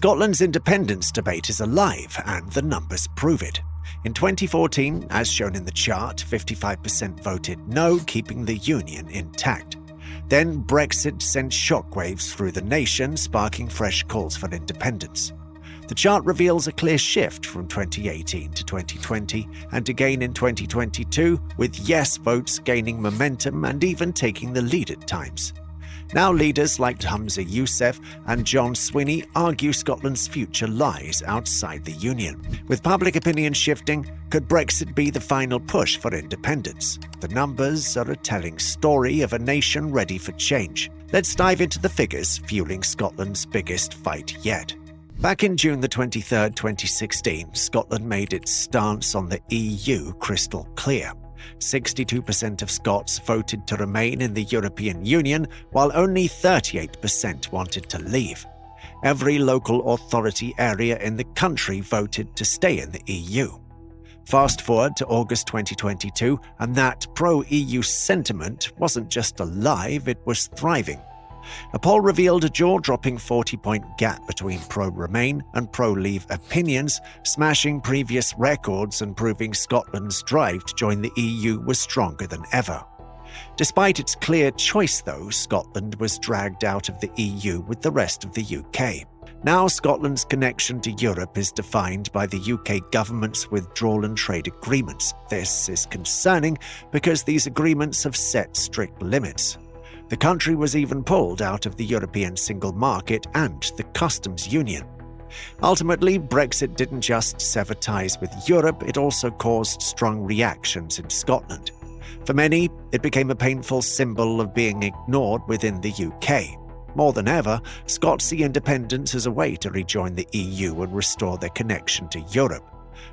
Scotland's independence debate is alive, and the numbers prove it. In 2014, as shown in the chart, 55% voted no, keeping the union intact. Then Brexit sent shockwaves through the nation, sparking fresh calls for independence. The chart reveals a clear shift from 2018 to 2020 and again in 2022, with yes votes gaining momentum and even taking the lead at times. Now leaders like Humza Yousaf and John Swinney argue Scotland's future lies outside the Union. With public opinion shifting, could Brexit be the final push for independence? The numbers are a telling story of a nation ready for change. Let's dive into the figures fueling Scotland's biggest fight yet. Back in June the 23rd, 2016, Scotland made its stance on the EU crystal clear. 62% of Scots voted to remain in the European Union, while only 38% wanted to leave. Every local authority area in the country voted to stay in the EU. Fast forward to August 2022, and that pro-EU sentiment wasn't just alive, it was thriving. A poll revealed a jaw-dropping 40-point gap between pro-Remain and pro-Leave opinions, smashing previous records and proving Scotland's drive to join the EU was stronger than ever. Despite its clear choice, though, Scotland was dragged out of the EU with the rest of the UK. Now Scotland's connection to Europe is defined by the UK government's withdrawal and trade agreements. This is concerning because these agreements have set strict limits. The country was even pulled out of the European single market and the customs union. Ultimately, Brexit didn't just sever ties with Europe, it also caused strong reactions in Scotland. For many, it became a painful symbol of being ignored within the UK. More than ever, Scots see independence as a way to rejoin the EU and restore their connection to Europe.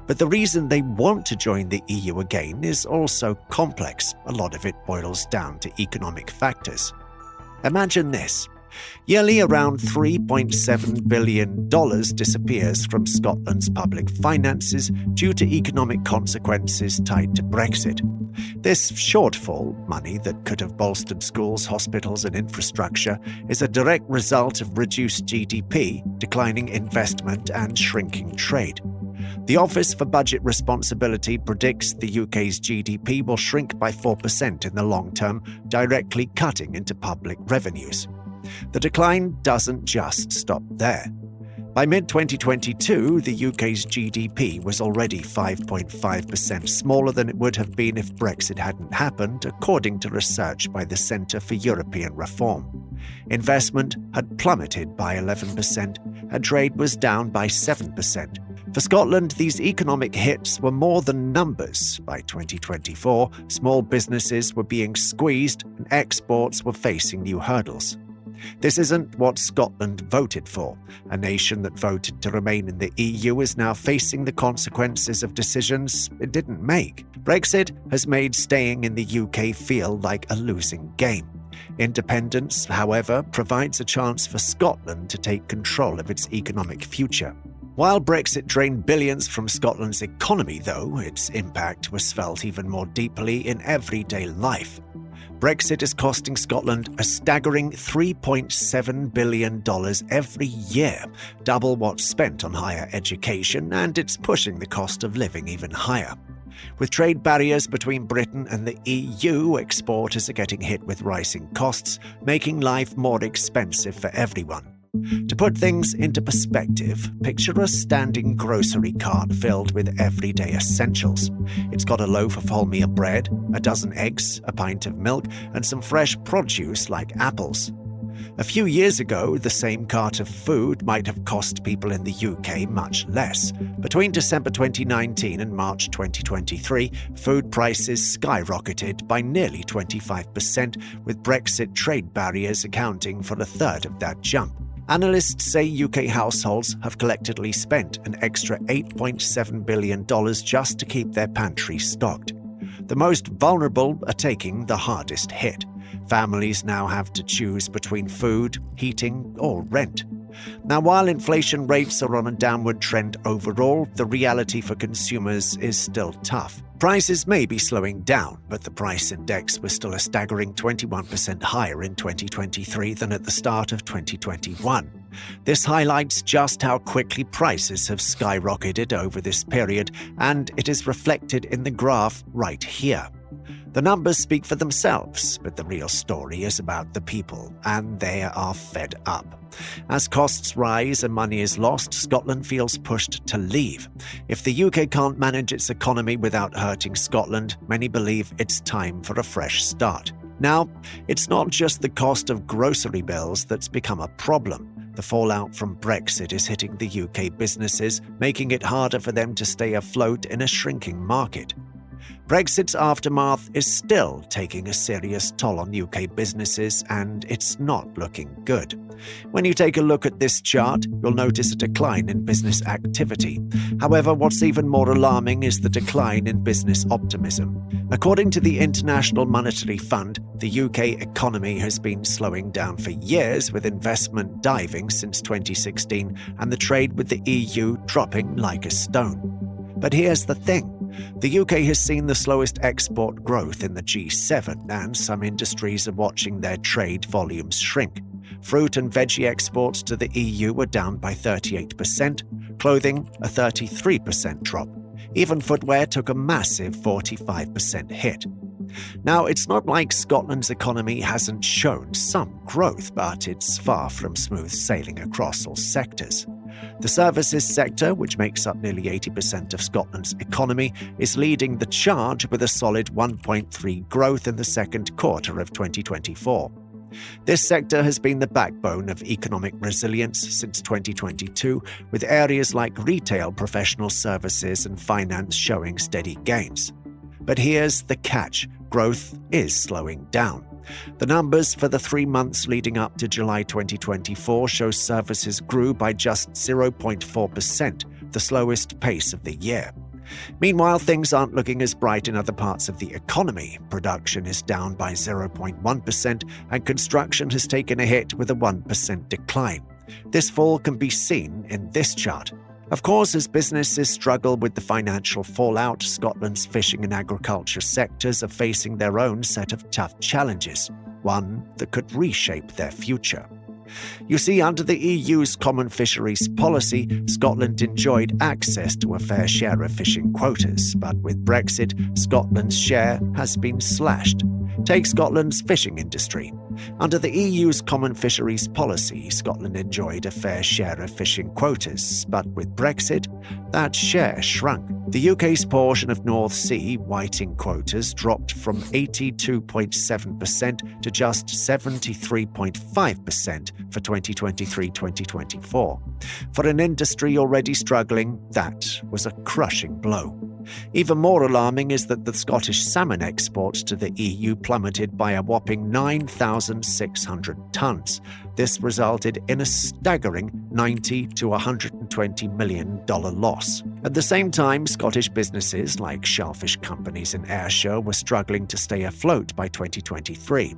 But the reason they want to join the EU again is also complex. A lot of it boils down to economic factors. Imagine this. Yearly, around $3.7 billion disappears from Scotland's public finances due to economic consequences tied to Brexit. This shortfall, money that could have bolstered schools, hospitals and infrastructure, is a direct result of reduced GDP, declining investment and shrinking trade. The Office for Budget Responsibility predicts the UK's GDP will shrink by 4% in the long term, directly cutting into public revenues. The decline doesn't just stop there. By mid-2022, the UK's GDP was already 5.5% smaller than it would have been if Brexit hadn't happened, according to research by the Centre for European Reform. Investment had plummeted by 11%, and trade was down by 7%. For Scotland, these economic hits were more than numbers. By 2024, small businesses were being squeezed and exports were facing new hurdles. This isn't what Scotland voted for. A nation that voted to remain in the EU is now facing the consequences of decisions it didn't make. Brexit has made staying in the UK feel like a losing game. Independence, however, provides a chance for Scotland to take control of its economic future. While Brexit drained billions from Scotland's economy, though, its impact was felt even more deeply in everyday life. Brexit is costing Scotland a staggering $3.7 billion every year, double what's spent on higher education, and it's pushing the cost of living even higher. With trade barriers between Britain and the EU, exporters are getting hit with rising costs, making life more expensive for everyone. To put things into perspective, picture a standing grocery cart filled with everyday essentials. It's got a loaf of wholemeal bread, a dozen eggs, a pint of milk, and some fresh produce like apples. A few years ago, the same cart of food might have cost people in the UK much less. Between December 2019 and March 2023, food prices skyrocketed by nearly 25%, with Brexit trade barriers accounting for a third of that jump. Analysts say UK households have collectively spent an extra $8.7 billion just to keep their pantries stocked. The most vulnerable are taking the hardest hit. Families now have to choose between food, heating, or rent. Now, while inflation rates are on a downward trend overall, the reality for consumers is still tough. Prices may be slowing down, but the price index was still a staggering 21% higher in 2023 than at the start of 2021. This highlights just how quickly prices have skyrocketed over this period, and it is reflected in the graph right here. The numbers speak for themselves, but the real story is about the people, and they are fed up. As costs rise and money is lost, Scotland feels pushed to leave. If the UK can't manage its economy without hurting Scotland, many believe it's time for a fresh start. Now, it's not just the cost of grocery bills that's become a problem. The fallout from Brexit is hitting the UK businesses, making it harder for them to stay afloat in a shrinking market. Brexit's aftermath is still taking a serious toll on UK businesses, and it's not looking good. When you take a look at this chart, you'll notice a decline in business activity. However, what's even more alarming is the decline in business optimism. According to the International Monetary Fund, the UK economy has been slowing down for years, with investment diving since 2016 and the trade with the EU dropping like a stone. But here's the thing. The UK has seen the slowest export growth in the G7, and some industries are watching their trade volumes shrink. Fruit and veggie exports to the EU were down by 38%, clothing a 33% drop. Even footwear took a massive 45% hit. Now, it's not like Scotland's economy hasn't shown some growth, but it's far from smooth sailing across all sectors. The services sector, which makes up nearly 80% of Scotland's economy, is leading the charge with a solid 1.3% growth in the second quarter of 2024. This sector has been the backbone of economic resilience since 2022, with areas like retail, professional services, and finance showing steady gains. But here's the catch: growth is slowing down. The numbers for the 3 months leading up to July 2024 show services grew by just 0.4%, the slowest pace of the year. Meanwhile, things aren't looking as bright in other parts of the economy. Production is down by 0.1%, and construction has taken a hit with a 1% decline. This fall can be seen in this chart. Of course, as businesses struggle with the financial fallout, Scotland's fishing and agriculture sectors are facing their own set of tough challenges, one that could reshape their future. You see, under the EU's common fisheries policy, Scotland enjoyed access to a fair share of fishing quotas, but with Brexit, Scotland's share has been slashed. Take Scotland's fishing industry. Under the EU's common fisheries policy, Scotland enjoyed a fair share of fishing quotas, but with Brexit, that share shrunk. The UK's portion of North Sea whiting quotas dropped from 82.7% to just 73.5% for 2023-2024. For an industry already struggling, that was a crushing blow. Even more alarming is that the Scottish salmon exports to the EU plummeted by a whopping 9,600 tonnes. This resulted in a staggering $90 to $120 million loss. At the same time, Scottish businesses like shellfish companies in Ayrshire were struggling to stay afloat by 2023.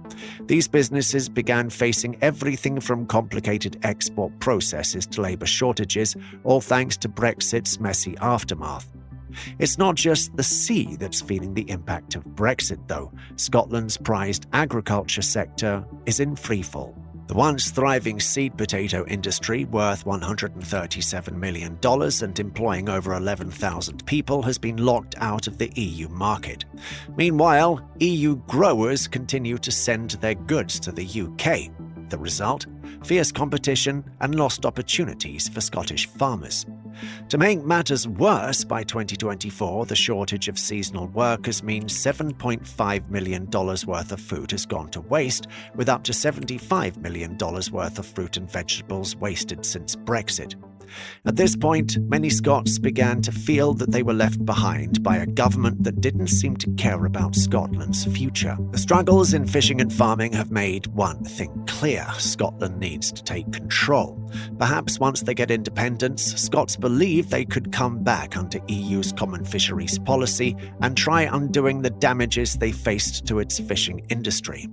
These businesses began facing everything from complicated export processes to labour shortages, all thanks to Brexit's messy aftermath. It's not just the sea that's feeling the impact of Brexit, though. Scotland's prized agriculture sector is in freefall. The once thriving seed potato industry, worth $137 million and employing over 11,000 people, has been locked out of the EU market. Meanwhile, EU growers continue to send their goods to the UK. The result? Fierce competition and lost opportunities for Scottish farmers. To make matters worse, by 2024, the shortage of seasonal workers means $7.5 million worth of food has gone to waste, with up to $75 million worth of fruit and vegetables wasted since Brexit. At this point, many Scots began to feel that they were left behind by a government that didn't seem to care about Scotland's future. The struggles in fishing and farming have made one thing clear: Scotland needs to take control. Perhaps once they get independence, Scots believe they could come back under EU's common fisheries policy and try undoing the damages they faced to its fishing industry.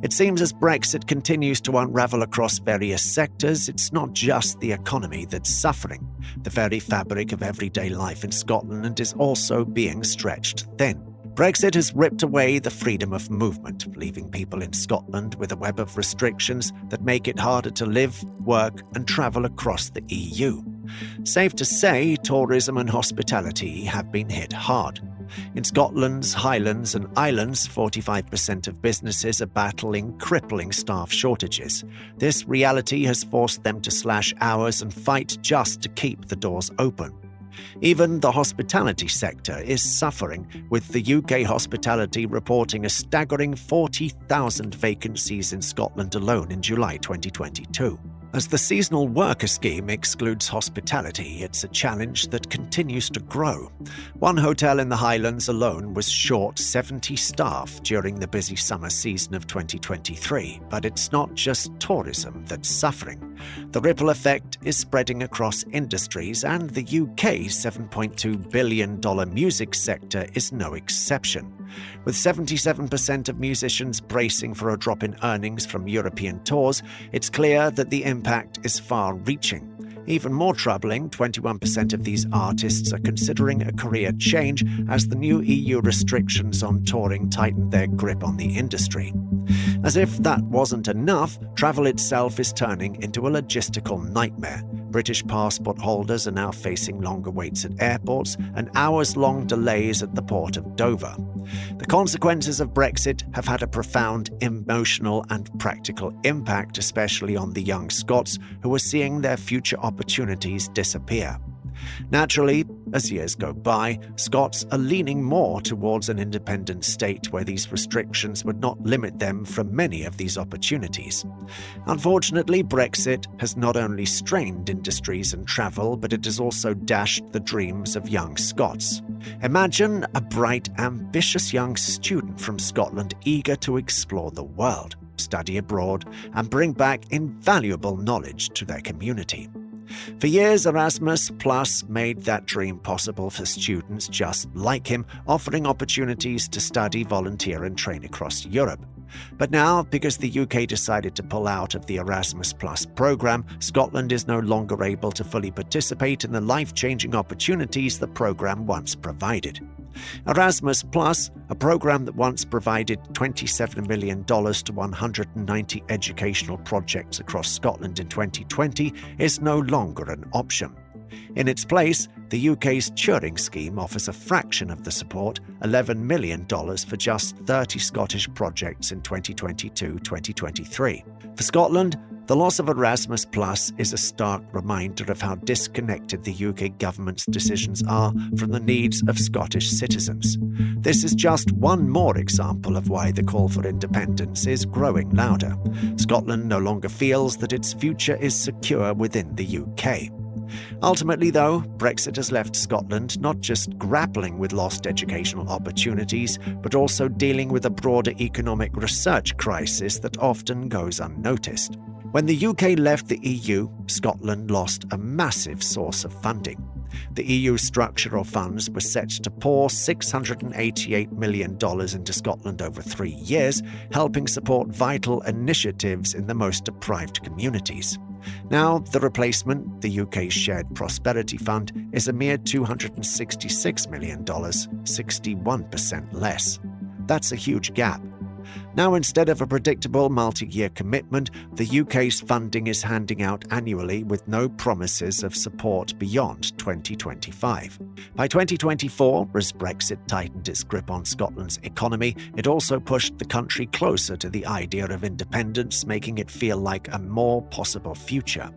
It seems as Brexit continues to unravel across various sectors, it's not just the economy that's suffering. The very fabric of everyday life in Scotland is also being stretched thin. Brexit has ripped away the freedom of movement, leaving people in Scotland with a web of restrictions that make it harder to live, work, and travel across the EU. Safe to say, tourism and hospitality have been hit hard. In Scotland's Highlands and Islands, 45% of businesses are battling crippling staff shortages. This reality has forced them to slash hours and fight just to keep the doors open. Even the hospitality sector is suffering, with the UK hospitality reporting a staggering 40,000 vacancies in Scotland alone in July 2022. As the seasonal worker scheme excludes hospitality, it's a challenge that continues to grow. One hotel in the Highlands alone was short 70 staff during the busy summer season of 2023, but it's not just tourism that's suffering. The ripple effect is spreading across industries, and the UK's $7.2 billion music sector is no exception. With 77% of musicians bracing for a drop in earnings from European tours, it's clear that the impact is far-reaching. Even more troubling, 21% of these artists are considering a career change as the new EU restrictions on touring tighten their grip on the industry. As if that wasn't enough, travel itself is turning into a logistical nightmare. British passport holders are now facing longer waits at airports and hours-long delays at the port of Dover. The consequences of Brexit have had a profound emotional and practical impact, especially on the young Scots who are seeing their future opportunities disappear. Naturally, as years go by, Scots are leaning more towards an independent state where these restrictions would not limit them from many of these opportunities. Unfortunately, Brexit has not only strained industries and travel, but it has also dashed the dreams of young Scots. Imagine a bright, ambitious young student from Scotland eager to explore the world, study abroad, and bring back invaluable knowledge to their community. For years, Erasmus Plus made that dream possible for students just like him, offering opportunities to study, volunteer, and train across Europe. But now, because the UK decided to pull out of the Erasmus Plus program, Scotland is no longer able to fully participate in the life-changing opportunities the program once provided. Erasmus Plus, a program that once provided $27 million to 190 educational projects across Scotland in 2020, is no longer an option. In its place, the UK's Turing scheme offers a fraction of the support, $11 million for just 30 Scottish projects in 2022-2023. For Scotland, the loss of Erasmus Plus is a stark reminder of how disconnected the UK government's decisions are from the needs of Scottish citizens. This is just one more example of why the call for independence is growing louder. Scotland no longer feels that its future is secure within the UK. Ultimately, though, Brexit has left Scotland not just grappling with lost educational opportunities, but also dealing with a broader economic research crisis that often goes unnoticed. When the UK left the EU, Scotland lost a massive source of funding. The EU structural funds were set to pour $688 million into Scotland over 3 years, helping support vital initiatives in the most deprived communities. Now, the replacement, the UK's Shared Prosperity Fund, is a mere $266 million, 61% less. That's a huge gap. Now, instead of a predictable multi-year commitment, the UK's funding is handing out annually with no promises of support beyond 2025. By 2024, as Brexit tightened its grip on Scotland's economy, it also pushed the country closer to the idea of independence, making it feel like a more possible future.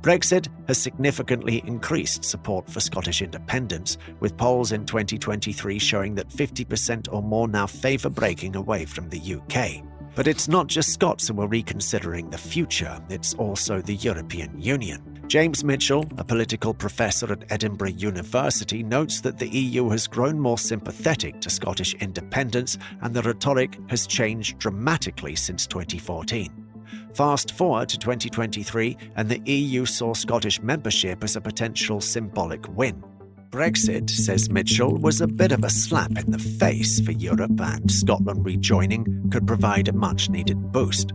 Brexit has significantly increased support for Scottish independence, with polls in 2023 showing that 50% or more now favour breaking away from the UK. But it's not just Scots who are reconsidering the future, it's also the European Union. James Mitchell, a political professor at Edinburgh University, notes that the EU has grown more sympathetic to Scottish independence, and the rhetoric has changed dramatically since 2014. Fast forward to 2023, and the EU saw Scottish membership as a potential symbolic win. Brexit, says Mitchell, was a bit of a slap in the face for Europe, and Scotland rejoining could provide a much-needed boost.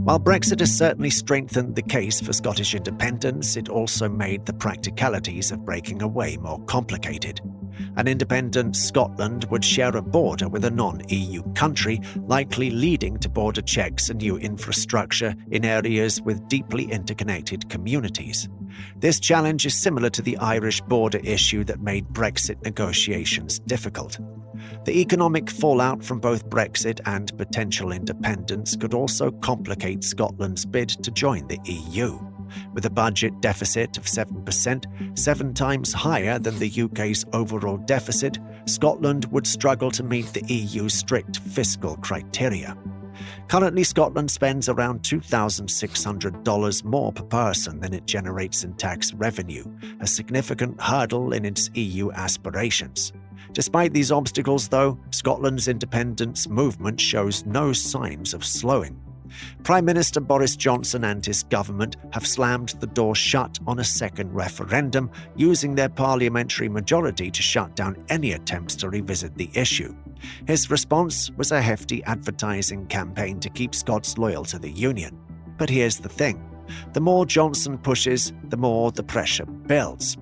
While Brexit has certainly strengthened the case for Scottish independence, it also made the practicalities of breaking away more complicated. An independent Scotland would share a border with a non-EU country, likely leading to border checks and new infrastructure in areas with deeply interconnected communities. This challenge is similar to the Irish border issue that made Brexit negotiations difficult. The economic fallout from both Brexit and potential independence could also complicate Scotland's bid to join the EU. With a budget deficit of 7%, 7 times higher than the UK's overall deficit, Scotland would struggle to meet the EU's strict fiscal criteria. Currently, Scotland spends around $2,600 more per person than it generates in tax revenue, a significant hurdle in its EU aspirations. Despite these obstacles, though, Scotland's independence movement shows no signs of slowing. Prime Minister Boris Johnson and his government have slammed the door shut on a second referendum, using their parliamentary majority to shut down any attempts to revisit the issue. His response was a hefty advertising campaign to keep Scots loyal to the Union. But here's the thing. The more Johnson pushes, the more the pressure builds.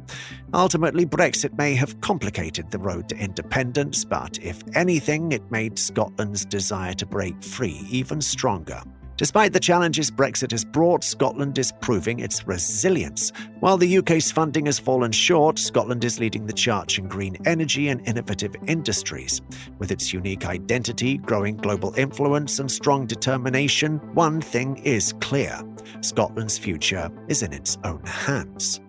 Ultimately, Brexit may have complicated the road to independence, but if anything, it made Scotland's desire to break free even stronger. Despite the challenges Brexit has brought, Scotland is proving its resilience. While the UK's funding has fallen short, Scotland is leading the charge in green energy and innovative industries. With its unique identity, growing global influence, and strong determination, one thing is clear: Scotland's future is in its own hands.